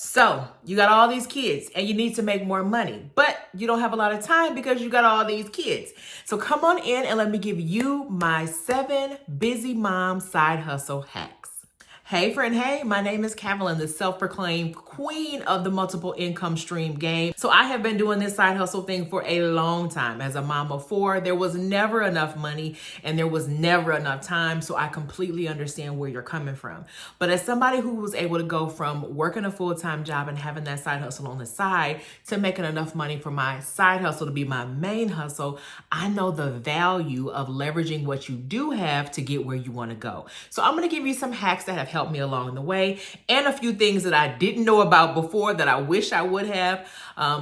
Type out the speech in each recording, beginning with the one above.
So you got all these kids and you need to make more money, but you don't have a lot of time because you got all these kids. So come on in and let me give you my 7 busy mom side hustle hacks. Hey friend, hey, my name is Kavalin, the self-proclaimed queen of the multiple income stream game. So I have been doing this side hustle thing for a long time. As a mom of 4, there was never enough money and there was never enough time. So I completely understand where you're coming from. But as somebody who was able to go from working a full-time job and having that side hustle on the side to making enough money for my side hustle to be my main hustle, I know the value of leveraging what you do have to get where you want to go. So I'm going to give you some hacks that have helped me along the way and a few things that I didn't know about before that I wish I would have.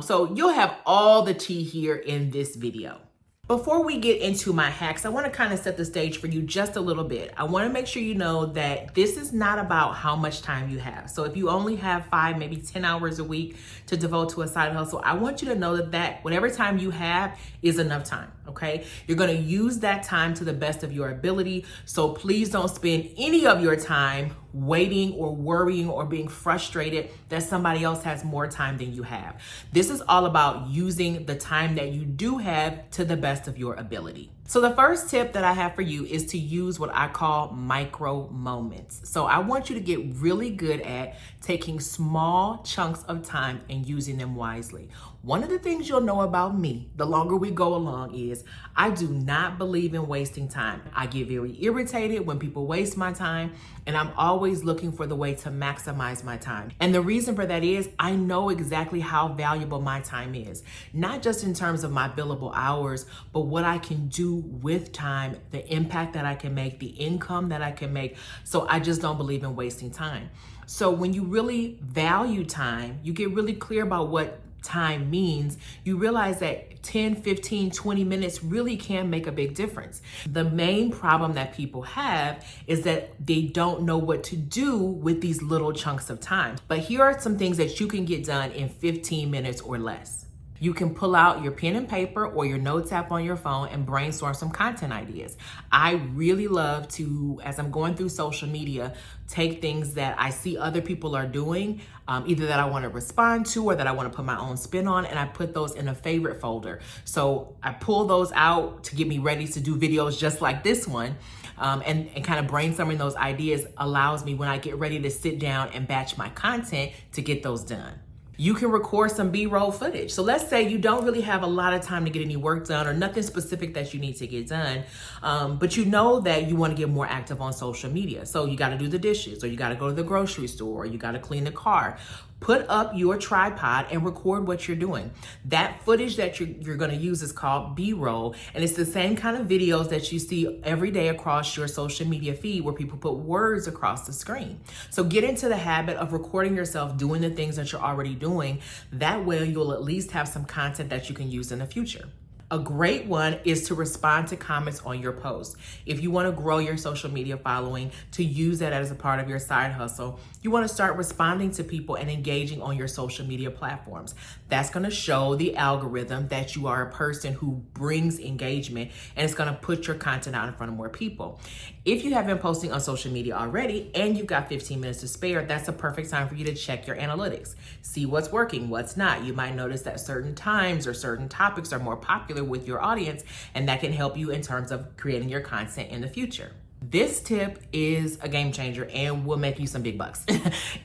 So you'll have all the tea here in this video. Before we get into my hacks, I want to kind of set the stage for you just a little bit. I want to make sure you know that this is not about how much time you have. So if you only have 5, maybe 10 hours a week to devote to a side hustle, I want you to know that whatever time you have is enough time, okay? You're going to use that time to the best of your ability. So please don't spend any of your time waiting or worrying or being frustrated that somebody else has more time than you have. This is all about using the time that you do have to the best of your ability. So the first tip that I have for you is to use what I call micro moments. So I want you to get really good at taking small chunks of time and using them wisely. One of the things you'll know about me, the longer we go along, is I do not believe in wasting time. I get very irritated when people waste my time, and I'm always looking for the way to maximize my time. And the reason for that is I know exactly how valuable my time is, not just in terms of my billable hours, but what I can do with time, the impact that I can make, the income that I can make. So I just don't believe in wasting time. So when you really value time, you get really clear about what time means, you realize that 10, 15, 20 minutes really can make a big difference. The main problem that people have is that they don't know what to do with these little chunks of time. But here are some things that you can get done in 15 minutes or less. You can pull out your pen and paper or your notes app on your phone and brainstorm some content ideas. I really love to, as I'm going through social media, take things that I see other people are doing, either that I want to respond to or that I want to put my own spin on, and I put those in a favorite folder. So I pull those out to get me ready to do videos just like this one. And kind of brainstorming those ideas allows me, when I get ready to sit down and batch my content, to get those done. You can record some B-roll footage. So let's say you don't really have a lot of time to get any work done or nothing specific that you need to get done, but you know that you want to get more active on social media. So you got to do the dishes, or you got to go to the grocery store, or you got to clean the car. Put up your tripod and record what you're doing. That footage that you're going to use is called B-roll, and it's the same kind of videos that you see every day across your social media feed where people put words across the screen. So get into the habit of recording yourself doing the things that you're already doing. That way you'll at least have some content that you can use in the future. A great one is to respond to comments on your posts. If you want to grow your social media following, to use that as a part of your side hustle, you want to start responding to people and engaging on your social media platforms. That's going to show the algorithm that you are a person who brings engagement, and it's going to put your content out in front of more people. If you have been posting on social media already and you've got 15 minutes to spare, that's a perfect time for you to check your analytics. See what's working, what's not. You might notice that certain times or certain topics are more popular with your audience, and that can help you in terms of creating your content in the future. This tip is a game changer and will make you some big bucks.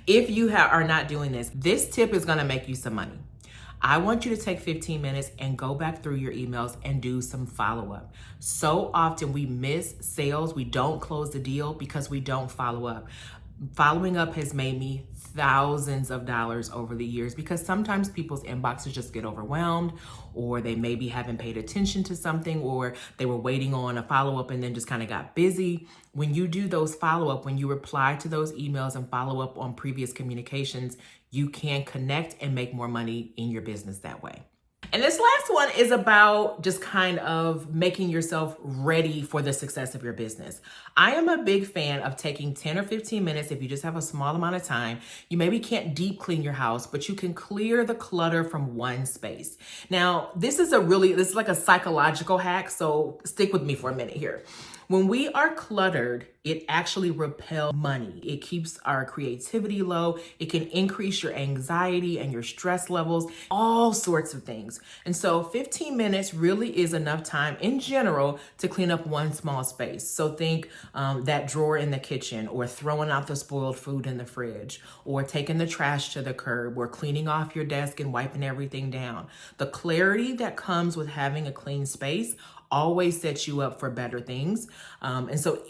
If you are not doing this, this tip is going to make you some money. I want you to take 15 minutes and go back through your emails and do some follow-up. So often we miss sales. We don't close the deal because we don't follow up. Following up has made me thousands of dollars over the years, because sometimes people's inboxes just get overwhelmed, or they maybe haven't paid attention to something, or they were waiting on a follow-up and then just kind of got busy. When you do those follow-up, when you reply to those emails and follow up on previous communications, you can connect and make more money in your business that way. And this last one is about just kind of making yourself ready for the success of your business. I am a big fan of taking 10 or 15 minutes if you just have a small amount of time. You maybe can't deep clean your house, but you can clear the clutter from one space. Now, this is like a psychological hack, so stick with me for a minute here. When we are cluttered, it actually repels money. It keeps our creativity low. It can increase your anxiety and your stress levels, all sorts of things. And so 15 minutes really is enough time in general to clean up one small space. So think that drawer in the kitchen, or throwing out the spoiled food in the fridge, or taking the trash to the curb, or cleaning off your desk and wiping everything down. The clarity that comes with having a clean space always sets you up for better things. And so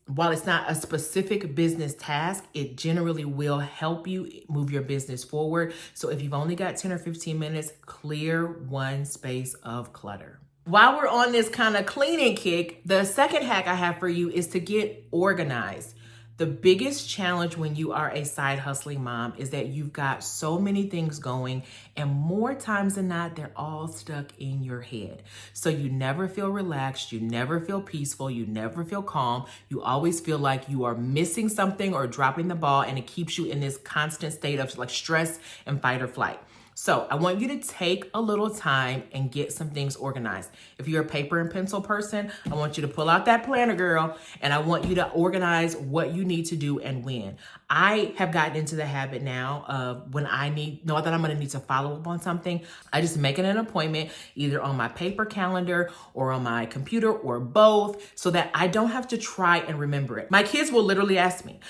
while it's not a specific business task, it generally will help you move your business forward. So if you've only got 10 or 15 minutes, clear one space of clutter. While we're on this kind of cleaning kick, the second hack I have for you is to get organized. The biggest challenge when you are a side hustling mom is that you've got so many things going, and more times than not, they're all stuck in your head. So you never feel relaxed, you never feel peaceful, you never feel calm. You always feel like you are missing something or dropping the ball, and it keeps you in this constant state of like stress and fight or flight. So I want you to take a little time and get some things organized. If you're a paper and pencil person, I want you to pull out that planner, girl, and I want you to organize what you need to do and when. I have gotten into the habit now of when I know that I'm going to need to follow up on something, I just make it an appointment either on my paper calendar or on my computer or both, so that I don't have to try and remember it. My kids will literally ask me,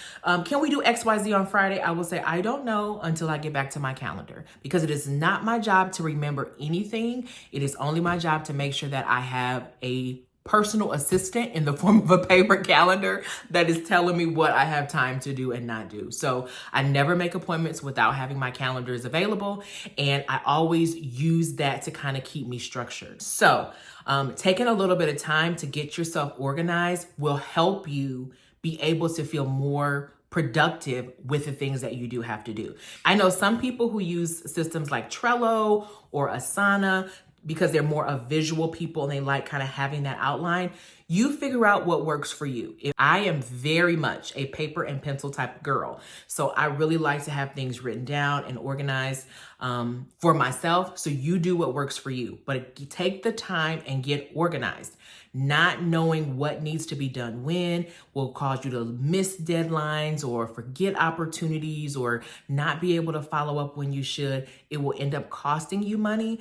can we do XYZ on Friday? I will say, I don't know until I get back to my calendar, because it is not my job to remember anything. It is only my job to make sure that I have a personal assistant in the form of a paper calendar that is telling me what I have time to do and not do. So I never make appointments without having my calendars available, and I always use that to kind of keep me structured. So taking a little bit of time to get yourself organized will help you be able to feel more productive with the things that you do have to do. I know some people who use systems like Trello or Asana because they're more of visual people and they like kind of having that outline. You figure out what works for you. I am very much a paper and pencil type girl. So I really like to have things written down and organized for myself. So you do what works for you, but take the time and get organized. Not knowing what needs to be done when will cause you to miss deadlines or forget opportunities or not be able to follow up when you should. It will end up costing you money.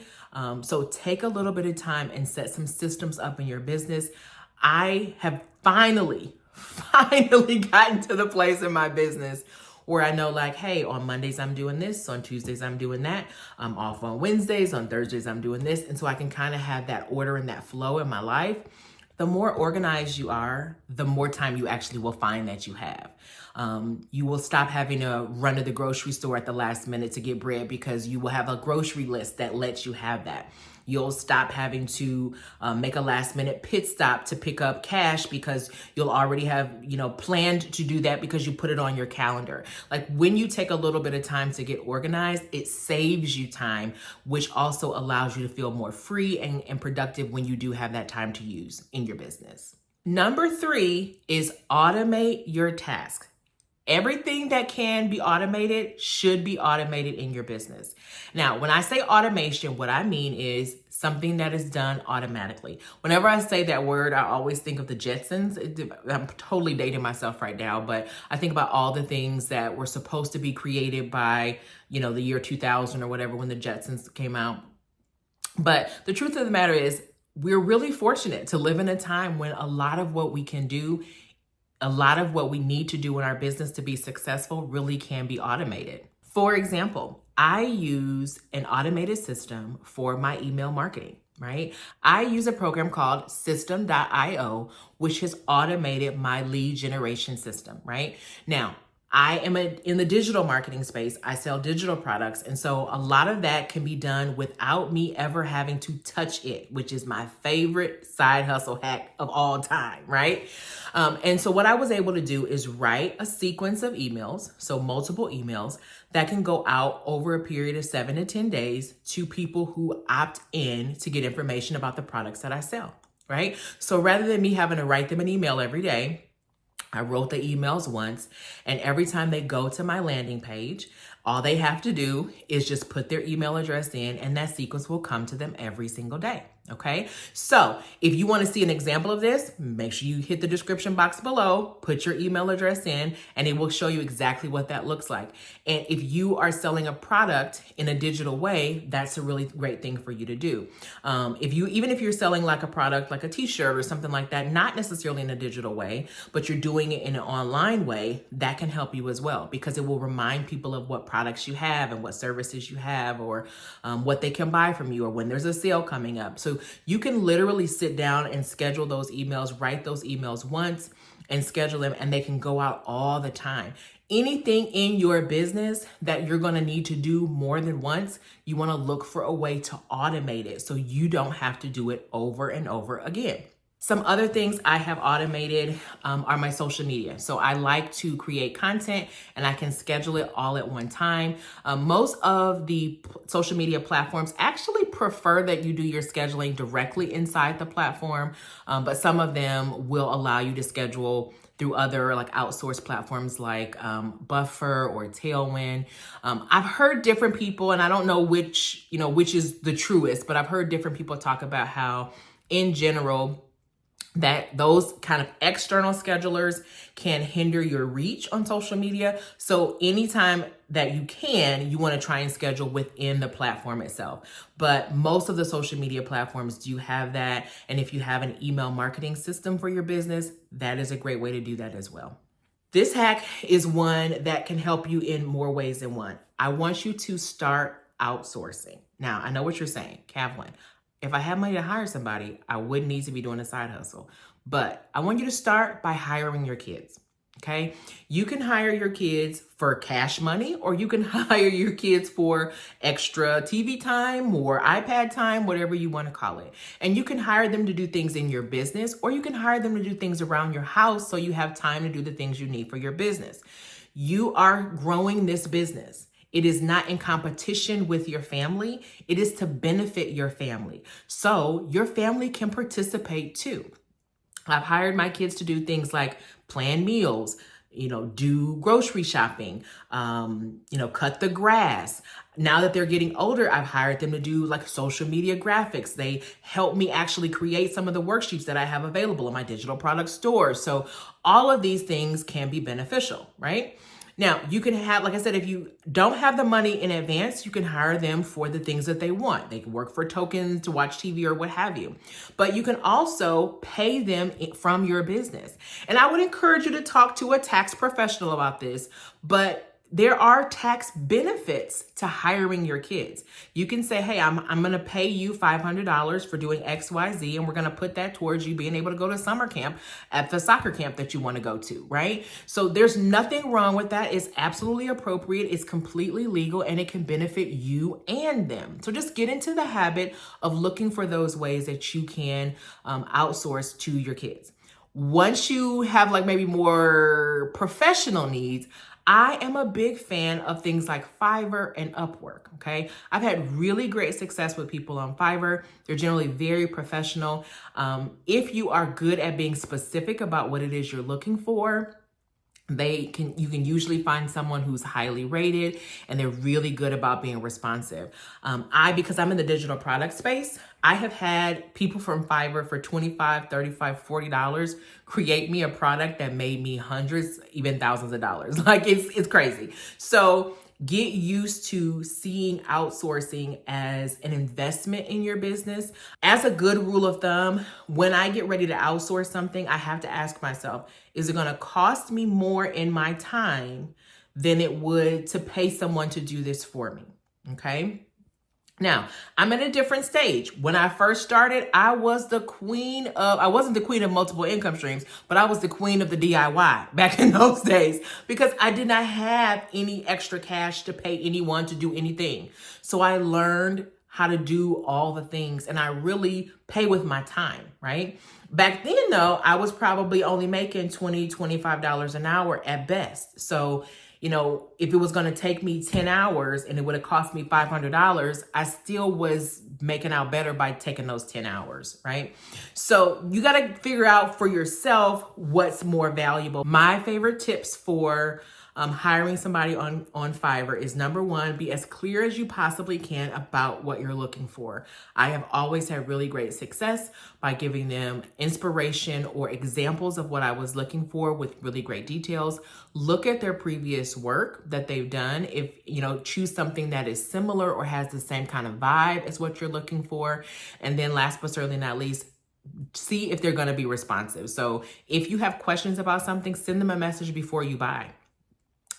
So take a little bit of time and set some systems up in your business. I have finally gotten to the place in my business where I know, like, hey, on Mondays I'm doing this, on Tuesdays I'm doing that, I'm off on Wednesdays, on Thursdays I'm doing this. And so I can kind of have that order and that flow in my life. The more organized you are, the more time you actually will find that you have. You will stop having to run to the grocery store at the last minute to get bread, because you will have a grocery list that lets you have that. You'll stop having to make a last minute pit stop to pick up cash, because you'll already have, planned to do that because you put it on your calendar. Like, when you take a little bit of time to get organized, it saves you time, which also allows you to feel more free and productive when you do have that time to use in your business. Number 3 is automate your tasks. Everything that can be automated should be automated in your business. Now, when I say automation, what I mean is something that is done automatically. Whenever I say that word, I always think of the Jetsons. I'm totally dating myself right now, but I think about all the things that were supposed to be created by, the year 2000 or whatever, when the Jetsons came out. But the truth of the matter is, we're really fortunate to live in a time when a lot of what we can do, a lot of what we need to do in our business to be successful really can be automated. For example, I use an automated system for my email marketing, right? I use a program called System.io, which has automated my lead generation system, right? Now, I am in the digital marketing space. I sell digital products. And so a lot of that can be done without me ever having to touch it, which is my favorite side hustle hack of all time, right? And so what I was able to do is write a sequence of emails, so multiple emails that can go out over a period of 7 to 10 days to people who opt in to get information about the products that I sell, right? So rather than me having to write them an email every day, I wrote the emails once, and every time they go to my landing page, all they have to do is just put their email address in, and that sequence will come to them every single day. Okay, so if you want to see an example of this, make sure you hit the description box below, put your email address in, and it will show you exactly what that looks like. And if you are selling a product in a digital way, that's a really great thing for you to do. Even if you're selling like a product, like a t-shirt or something like that, not necessarily in a digital way, but you're doing it in an online way, that can help you as well, because it will remind people of what products you have and what services you have, or what they can buy from you, or when there's a sale coming up. So you can literally sit down and schedule those emails, write those emails once and schedule them, and they can go out all the time. Anything in your business that you're going to need to do more than once, you want to look for a way to automate it so you don't have to do it over and over again. Some other things I have automated are my social media. So I like to create content and I can schedule it all at one time. Most of the social media platforms actually prefer that you do your scheduling directly inside the platform, but some of them will allow you to schedule through other like outsourced platforms like Buffer or Tailwind. I've heard different people, and I don't know which is the truest, but I've heard different people talk about how in general, that those kind of external schedulers can hinder your reach on social media. So anytime that you want to try and schedule within the platform itself. But most of the social media platforms do have that. And if you have an email marketing system for your business, that is a great way to do that as well. This hack is one that can help you in more ways than one. I want you to start outsourcing. Now, I know what you're saying, Kavlin. If I had money to hire somebody, I wouldn't need to be doing a side hustle. But I want you to start by hiring your kids, okay? You can hire your kids for cash money, or you can hire your kids for extra TV time or iPad time, whatever you want to call it. And you can hire them to do things in your business, or you can hire them to do things around your house so you have time to do the things you need for your business. You are growing this business. It is not in competition with your family. It is to benefit your family. So your family can participate too. I've hired my kids to do things like plan meals, do grocery shopping, cut the grass. Now that they're getting older, I've hired them to do like social media graphics. They help me actually create some of the worksheets that I have available in my digital product store. So all of these things can be beneficial, right? Now, you can have, like I said, if you don't have the money in advance, you can hire them for the things that they want. They can work for tokens to watch TV or what have you. But you can also pay them from your business. And I would encourage you to talk to a tax professional about this, but there are tax benefits to hiring your kids. You can say, hey, I'm going to pay you $500 for doing X, Y, Z, and we're going to put that towards you being able to go to summer camp at the soccer camp that you want to go to, right? So there's nothing wrong with that. It's absolutely appropriate. It's completely legal, and it can benefit you and them. So just get into the habit of looking for those ways that you can outsource to your kids. Once you have like maybe more professional needs, I am a big fan of things like Fiverr and Upwork, okay? I've had really great success with people on Fiverr. They're generally very professional. If you are good at being specific about what it is you're looking for, you can usually find someone who's highly rated, and they're really good about being responsive. Because I'm in the digital product space, I have had people from Fiverr for $25, $35, $40 create me a product that made me hundreds, even thousands of dollars. Like it's crazy. So get used to seeing outsourcing as an investment in your business. As a good rule of thumb, when I get ready to outsource something, I have to ask myself, is it going to cost me more in my time than it would to pay someone to do this for me? Okay. Now, I'm at a different stage. When I first started, I wasn't the queen of multiple income streams, but I was the queen of the DIY back in those days because I did not have any extra cash to pay anyone to do anything. So I learned how to do all the things, and I really pay with my time, right? Back then though, I was probably only making $20, $25 an hour at best. So if it was going to take me 10 hours and it would have cost me $500, I still was making out better by taking those 10 hours, right? So you got to figure out for yourself what's more valuable. My favorite tips for hiring somebody on Fiverr is number one, be as clear as you possibly can about what you're looking for. I have always had really great success by giving them inspiration or examples of what I was looking for with really great details. Look at their previous work that they've done. If, choose something that is similar or has the same kind of vibe as what you're looking for. And then last but certainly not least, see if they're going to be responsive. So if you have questions about something, send them a message before you buy.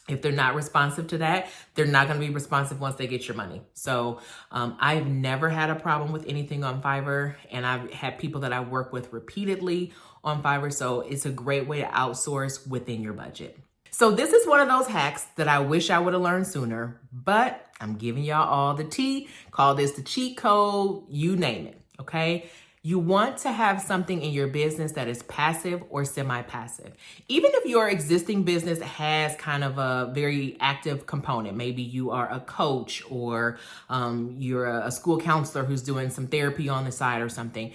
If they're not responsive to that, they're not going to be responsive once they get your money. So I've never had a problem with anything on Fiverr, and I've had people that I work with repeatedly on Fiverr. So it's a great way to outsource within your budget. So this is one of those hacks that I wish I would have learned sooner, but I'm giving y'all all the tea. Call this the cheat code, you name it, okay? You want to have something in your business that is passive or semi-passive. Even if your existing business has kind of a very active component, maybe you are a coach or you're a school counselor who's doing some therapy on the side or something,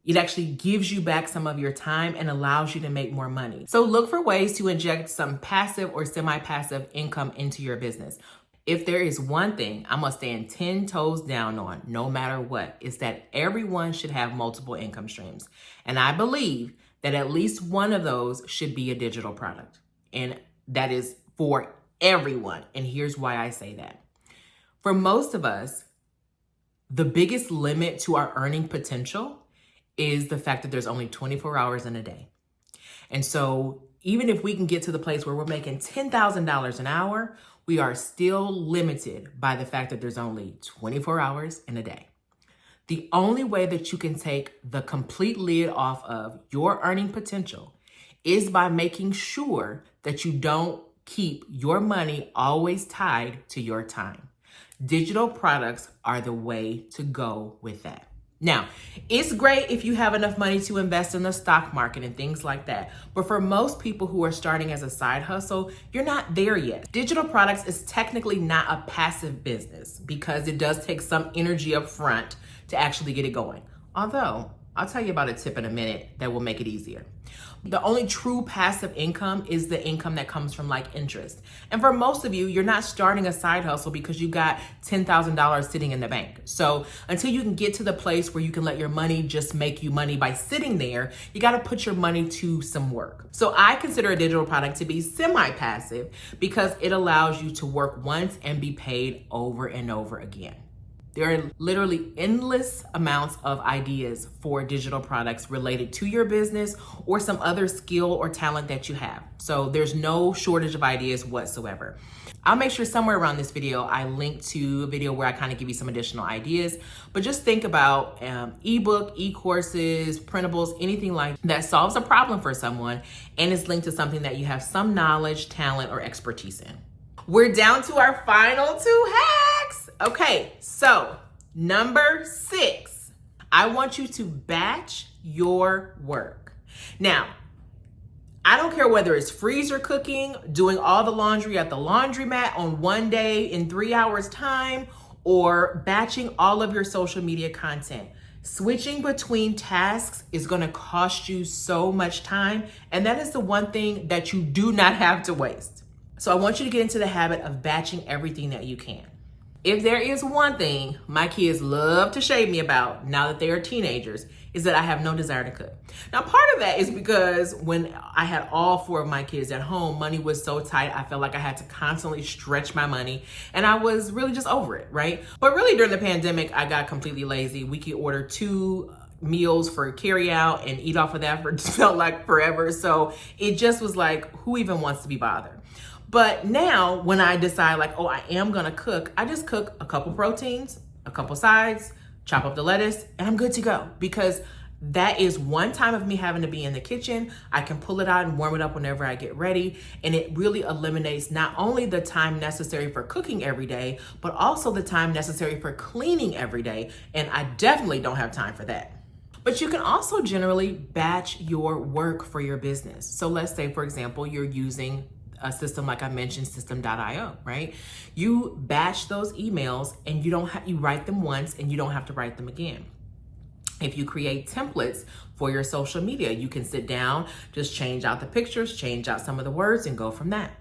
it actually gives you back some of your time and allows you to make more money. So look for ways to inject some passive or semi-passive income into your business. If there is one thing I must stand 10 toes down on, no matter what, is that everyone should have multiple income streams. And I believe that at least one of those should be a digital product. And that is for everyone. And here's why I say that. For most of us, the biggest limit to our earning potential is the fact that there's only 24 hours in a day. And so even if we can get to the place where we're making $10,000 an hour, we are still limited by the fact that there's only 24 hours in a day. The only way that you can take the complete lid off of your earning potential is by making sure that you don't keep your money always tied to your time. Digital products are the way to go with that. Now, it's great if you have enough money to invest in the stock market and things like that. But for most people who are starting as a side hustle, you're not there yet. Digital products is technically not a passive business because it does take some energy up front to actually get it going. Although, I'll tell you about a tip in a minute that will make it easier. The only true passive income is the income that comes from like interest. And for most of you, you're not starting a side hustle because you got $10,000 sitting in the bank. So until you can get to the place where you can let your money just make you money by sitting there, you got to put your money to some work. So I consider a digital product to be semi-passive because it allows you to work once and be paid over and over again. There are literally endless amounts of ideas for digital products related to your business or some other skill or talent that you have. So there's no shortage of ideas whatsoever. I'll make sure somewhere around this video, I link to a video where I kind of give you some additional ideas, but just think about ebook, e-courses, printables, anything like that solves a problem for someone and is linked to something that you have some knowledge, talent, or expertise in. We're down to our final 2 hacks. Okay, so number 6, I want you to batch your work. Now, I don't care whether it's freezer cooking, doing all the laundry at the laundromat on one day in 3 hours time, or batching all of your social media content. Switching between tasks is going to cost you so much time, and that is the one thing that you do not have to waste. So I want you to get into the habit of batching everything that you can. If there is one thing my kids love to shade me about now that they are teenagers, is that I have no desire to cook. Now, part of that is because when I had all 4 of my kids at home, money was so tight, I felt like I had to constantly stretch my money, and I was really just over it, right? But really during the pandemic, I got completely lazy. We could order 2 meals for carry out and eat off of that for felt like forever. So it just was like, who even wants to be bothered? But now when I decide like, oh, I am gonna cook, I just cook a couple proteins, a couple sides, chop up the lettuce, and I'm good to go. Because that is one time of me having to be in the kitchen. I can pull it out and warm it up whenever I get ready. And it really eliminates not only the time necessary for cooking every day, but also the time necessary for cleaning every day. And I definitely don't have time for that. But you can also generally batch your work for your business. So let's say, for example, you're using a system like I mentioned, system.io, right? You batch those emails and you write them once and you don't have to write them again. If you create templates for your social media, you can sit down, just change out the pictures, change out some of the words and go from that.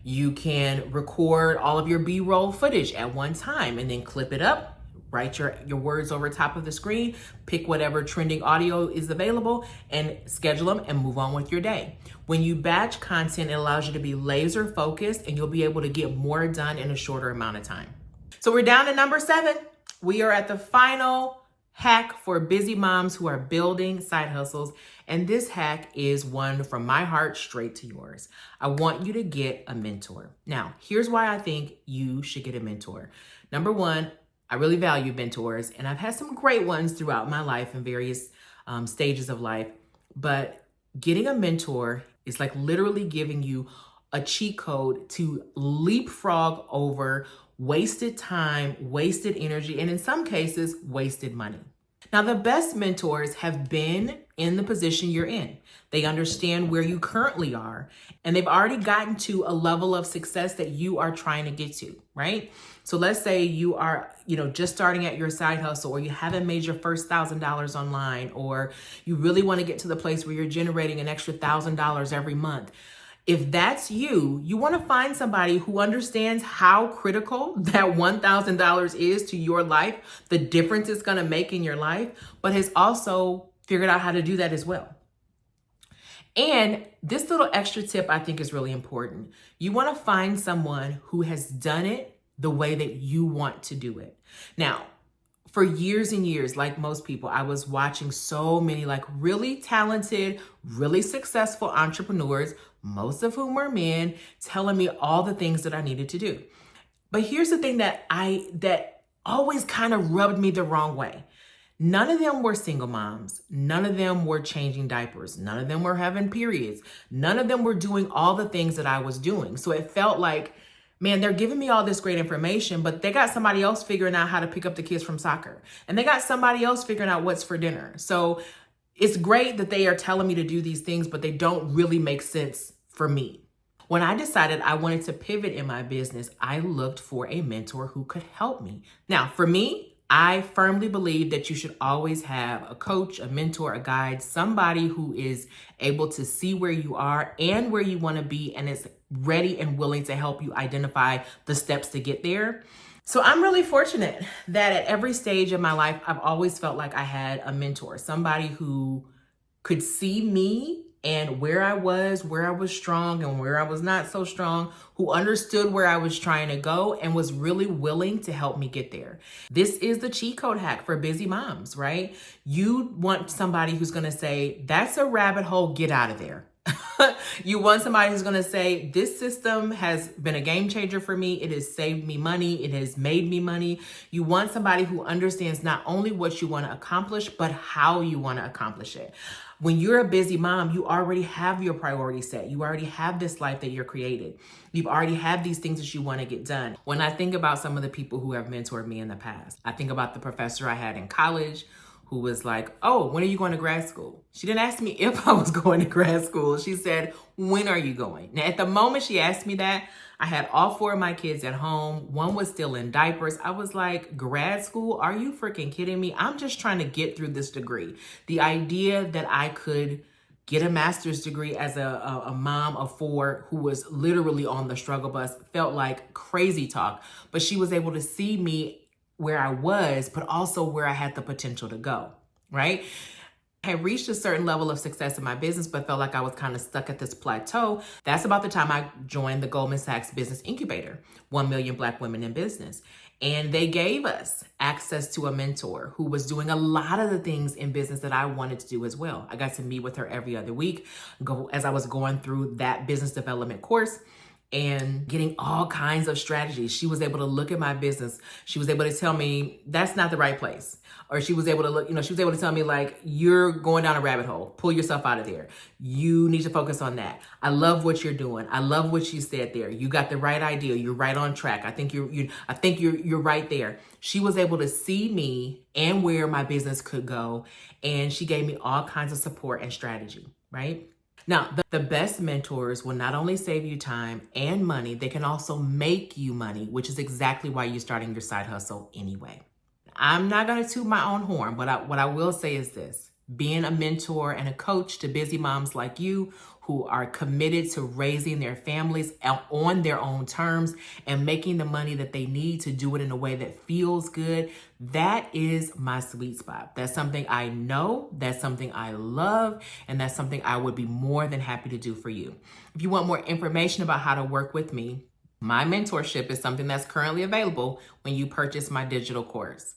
You can record all of your B-roll footage at one time and then clip it up, write your words over top of the screen, pick whatever trending audio is available and schedule them and move on with your day. When you batch content, it allows you to be laser focused and you'll be able to get more done in a shorter amount of time. So we're down to number 7. We are at the final hack for busy moms who are building side hustles. And this hack is one from my heart straight to yours. I want you to get a mentor. Now, here's why I think you should get a mentor. Number 1, I really value mentors, and I've had some great ones throughout my life in various stages of life. But getting a mentor is like literally giving you a cheat code to leapfrog over wasted time, wasted energy, and in some cases, wasted money. Now, the best mentors have been in the position you're in. They understand where you currently are, and they've already gotten to a level of success that you are trying to get to, right? So let's say you are, just starting at your side hustle, or you haven't made your first $1,000 online, or you really want to get to the place where you're generating an extra $1,000 every month. If that's you, you want to find somebody who understands how critical that $1,000 is to your life, the difference it's going to make in your life, but has also figured out how to do that as well. And this little extra tip I think is really important. You want to find someone who has done it the way that you want to do it. Now, for years and years, like most people, I was watching so many really talented, really successful entrepreneurs, most of whom were men, telling me all the things that I needed to do. But here's the thing that always kind of rubbed me the wrong way. None of them were single moms. None of them were changing diapers. None of them were having periods. None of them were doing all the things that I was doing. So it felt like, man, they're giving me all this great information, but they got somebody else figuring out how to pick up the kids from soccer. And they got somebody else figuring out what's for dinner. So it's great that they are telling me to do these things, but they don't really make sense for me. When I decided I wanted to pivot in my business, I looked for a mentor who could help me. Now, for me, I firmly believe that you should always have a coach, a mentor, a guide, somebody who is able to see where you are and where you want to be and is ready and willing to help you identify the steps to get there. So I'm really fortunate that at every stage of my life, I've always felt like I had a mentor, somebody who could see me and where I was strong and where I was not so strong, who understood where I was trying to go and was really willing to help me get there. This is the cheat code hack for busy moms, right? You want somebody who's going to say, that's a rabbit hole, get out of there. You want somebody who's going to say, this system has been a game changer for me. It has saved me money. It has made me money. You want somebody who understands not only what you want to accomplish, but how you want to accomplish it. When you're a busy mom, you already have your priorities set. You already have this life that you're created. You've already have these things that you want to get done. When I think about some of the people who have mentored me in the past, I think about the professor I had in college who was like, oh, when are you going to grad school? She didn't ask me if I was going to grad school. She said, when are you going? Now, at the moment she asked me that, I had all 4 of my kids at home. One was still in diapers. I was like, grad school? Are you freaking kidding me? I'm just trying to get through this degree. The idea that I could get a master's degree as a mom of 4 who was literally on the struggle bus felt like crazy talk. But she was able to see me where I was, but also where I had the potential to go, right? I had reached a certain level of success in my business, but felt like I was kind of stuck at this plateau. That's about the time I joined the Goldman Sachs Business Incubator, 1 Million Black Women in Business. And they gave us access to a mentor who was doing a lot of the things in business that I wanted to do as well. I got to meet with her every other week as I was going through that business development course and getting all kinds of strategies. She was able to look at my business. She was able to tell me that's not the right place. Or she was able to look, she was able to tell me like, you're going down a rabbit hole. Pull yourself out of there. You need to focus on that. I love what you're doing. I love what you said there. You got the right idea. You're right on track. I think you're right there. She was able to see me and where my business could go. And she gave me all kinds of support and strategy, right? Now, the best mentors will not only save you time and money, they can also make you money, which is exactly why you're starting your side hustle anyway. I'm not going to toot my own horn, but what I will say is this. being a mentor and a coach to busy moms like you who are committed to raising their families on their own terms and making the money that they need to do it in a way that feels good. That is my sweet spot. That's something I know, that's something I love, and that's something I would be more than happy to do for you. If you want more information about how to work with me, my mentorship is something that's currently available when you purchase my digital course.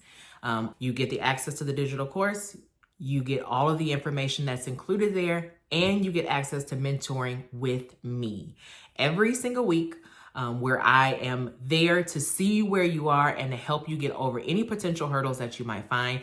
You get the access to the digital course, you get all of the information that's included there, and you get access to mentoring with me every single week, where I am there to see where you are and to help you get over any potential hurdles that you might find.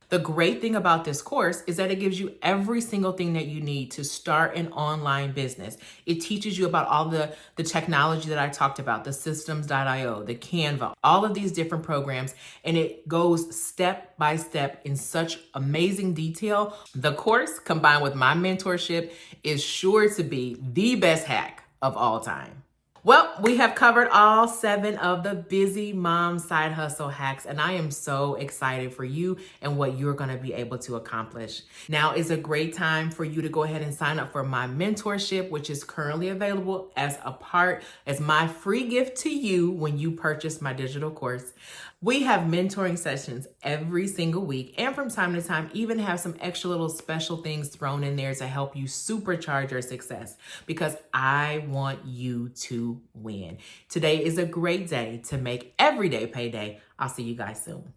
The great thing about this course is that it gives you every single thing that you need to start an online business. It teaches you about all the technology that I talked about, the systems.io, the Canva, all of these different programs, and it goes step by step in such amazing detail. The course combined with my mentorship is sure to be the best hack of all time. Well, we have covered all 7 of the busy mom side hustle hacks, and I am so excited for you and what you're going to be able to accomplish. Now is a great time for you to go ahead and sign up for my mentorship, which is currently available as my free gift to you when you purchase my digital course. We have mentoring sessions every single week, and from time to time, even have some extra little special things thrown in there to help you supercharge your success, because I want you to win. Today is a great day to make every day payday. I'll see you guys soon.